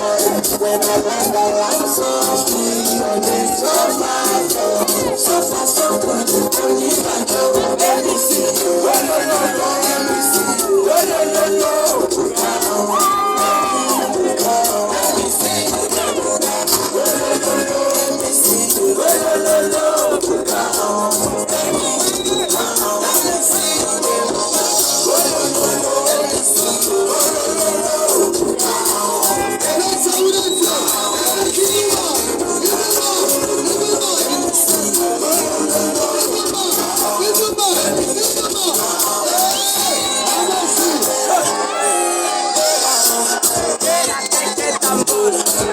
When I land the line softly, on the so far so good, only my girl, let me see. Oh no no no, let me see. Oh no no no, let me see. Oh no no no, let me see. Oh no no no, let me see. Oh no no no, let me see. Oh no no no, that's how it is.